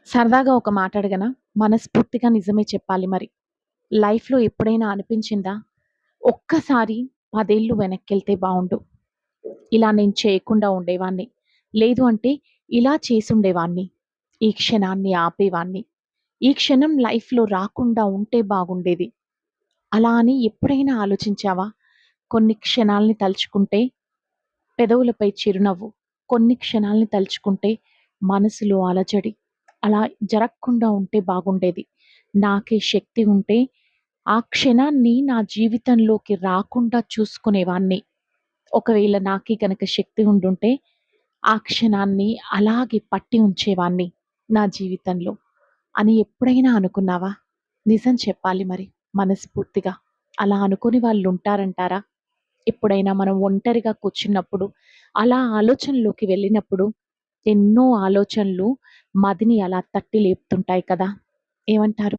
సరదాగా ఒక మాట అడగనా? మనస్ఫూర్తిగా నిజమే చెప్పాలి మరి. లైఫ్‌లో ఎప్పుడైనా అనిపించిందా? ఒక్కసారి 10 ఏళ్ళు వెనక్కెళ్తే బావుండు. ఇలా నేను చేయకుండా ఉండేవాడిని. లేదు అంటే ఇలా చేసుండేవాడిని. ఈ క్షణాన్ని ఆపేవాడిని. ఈ క్షణం లైఫ్‌లో రాకుండా ఉంటే బాగుండేది. అలా అని ఎప్పుడైనా ఆలోచించావా? కొన్ని క్షణాల్ని తలుచుకుంటే పెదవులపై చిరునవ్వు. కొన్ని క్షణాల్ని తలుచుకుంటే మనసులో అలజడి. అలా జరగకుండా ఉంటే బాగుండేది. నాకే శక్తి ఉంటే ఆ క్షణాన్ని నా జీవితంలోకి రాకుండా చూసుకునేవాడిని. ఒకవేళ నాకే గనక శక్తి ఉండుంటే ఆ క్షణాన్ని అలాగే పట్టి ఉంచేవాడిని నా జీవితంలో అని ఎప్పుడైనా అనుకున్నావా? నిజం చెప్పాలి మరి మనస్ఫూర్తిగా. అలా అనుకుని వాళ్ళుంటారంటారా? ఎప్పుడైనా మనం ఒంటరిగా కూర్చున్నప్పుడు, అలా ఆలోచనలోకి వెళ్ళినప్పుడు, ఎన్నో ఆలోచనలు మదిని అలా తట్టి లేపుతుంటాయి కదా! ఏమంటారు?